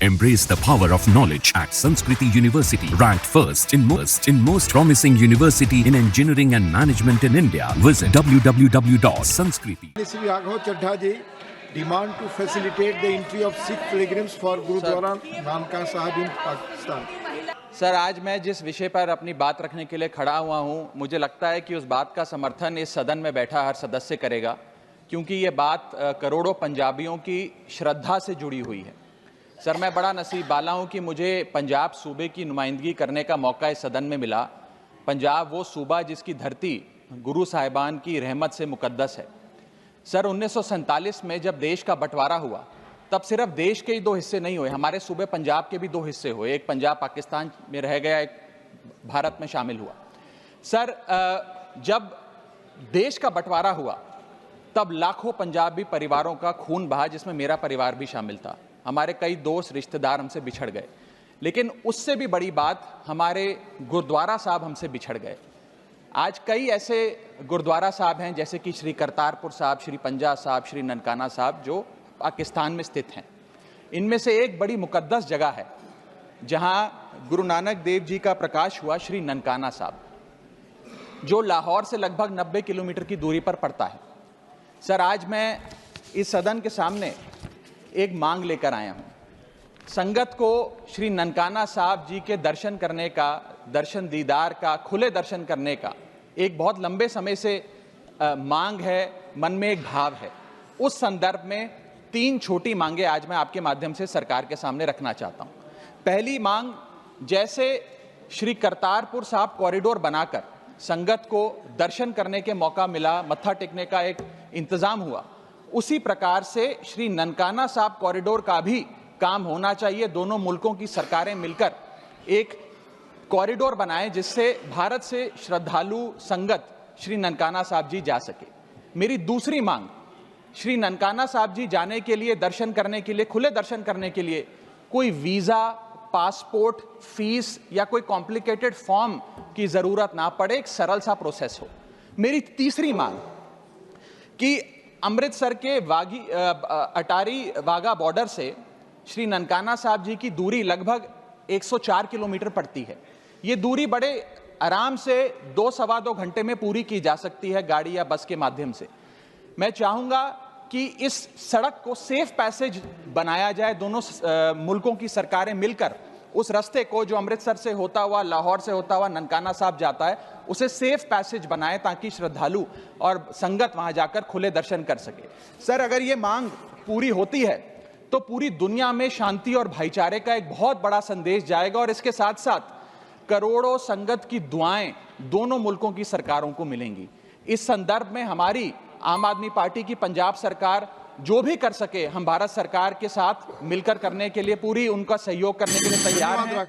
Embrace the power of knowledge at Sanskriti University, ranked first in most promising university in engineering and management in India. Visit www.sanskriti. Sri Raghav Chaddha ji demand to facilitate the entry of Sikh pilgrims for Gurudwara Nankana Sahib in Pakistan. Sir, आज मैं जिस विषय पर अपनी बात रखने के लिए खड़ा हुआ हूं, मुझे लगता है कि उस बात का समर्थन इस सदन में बैठा हर सदस्य करेगा, क्योंकि ये बात करोड़ों पंजाबियों की श्रद्धा से जुड़ी हुई है। सर, मैं बड़ा नसीब वाला हूं कि मुझे पंजाब सूबे की नुमाइंदगी करने का मौका इस सदन में मिला। पंजाब वो सूबा जिसकी धरती गुरु साहिबान की रहमत से मुकद्दस है। सर, 1947 में जब देश का बंटवारा हुआ, तब सिर्फ देश के ही दो हिस्से नहीं हुए, हमारे सूबे पंजाब के भी दो हिस्से हुए। एक पंजाब पाकिस्तान में रह गया, एक भारत में शामिल हुआ। सर, जब देश का बंटवारा हुआ, तब लाखों पंजाबी परिवारों का खून बहा, जिसमें मेरा परिवार भी शामिल था। हमारे कई दोस्त रिश्तेदार हमसे बिछड़ गए, लेकिन उससे भी बड़ी बात, हमारे गुरुद्वारा साहब हमसे बिछड़ गए। आज कई ऐसे गुरुद्वारा साहब हैं, जैसे कि श्री करतारपुर साहब, श्री पंजा साहब, श्री ननकाना साहब, जो पाकिस्तान में स्थित हैं। इनमें से एक बड़ी मुकद्दस जगह है जहां गुरु नानक देव जी का प्रकाश हुआ, श्री ननकाना साहब, जो लाहौर से लगभग 90 किलोमीटर की दूरी पर पड़ता है। सर, आज मैं इस सदन के सामने एक मांग लेकर आया हूं। संगत को श्री ननकाना साहब जी के दर्शन करने का, दर्शन दीदार का, खुले दर्शन करने का एक बहुत लंबे समय से मांग है, मन में एक भाव है। उस संदर्भ में 3 छोटी मांगे आज मैं आपके माध्यम से सरकार के सामने रखना चाहता हूं। पहली मांग, जैसे श्री करतारपुर साहब कॉरिडोर बनाकर संगत को दर्शन करने के मौका मिला, मत्था टेकने का एक इंतजाम हुआ, उसी प्रकार से श्री ननकाना साहब कॉरिडोर का भी काम होना चाहिए। दोनों मुल्कों की सरकारें मिलकर एक कॉरिडोर बनाएं, जिससे भारत से श्रद्धालु संगत श्री ननकाना साहब जी जा सके। मेरी दूसरी मांग, श्री ननकाना साहब जी जाने के लिए, दर्शन करने के लिए, खुले दर्शन करने के लिए कोई वीज़ा, पासपोर्ट, फीस या कोई कॉम्प्लिकेटेड फॉर्म की ज़रूरत ना पड़े, एक सरल सा प्रोसेस हो। मेरी तीसरी मांग कि अमृतसर के अटारी वाघा बॉर्डर से श्री ननकाना साहब जी की दूरी लगभग 104 किलोमीटर पड़ती है। ये दूरी बड़े आराम से 2-2.25 घंटे में पूरी की जा सकती है, गाड़ी या बस के माध्यम से। मैं चाहूँगा कि इस सड़क को सेफ पैसेज बनाया जाए। दोनों मुल्कों की सरकारें मिलकर उस रास्ते को, जो अमृतसर से होता हुआ, लाहौर से होता हुआ ननकाना साहब जाता है, उसे सेफ पैसेज बनाएं, ताकि श्रद्धालु और संगत वहां जाकर खुले दर्शन कर सके। सर, अगर ये मांग पूरी होती है तो पूरी दुनिया में शांति और भाईचारे का एक बहुत बड़ा संदेश जाएगा, और इसके साथ साथ करोड़ों संगत की दुआएं दोनों मुल्कों की सरकारों को मिलेंगी। इस संदर्भ में हमारी आम आदमी पार्टी की पंजाब सरकार जो भी कर सके, हम भारत सरकार के साथ मिलकर करने के लिए, पूरी उनका सहयोग करने के लिए तैयार हैं।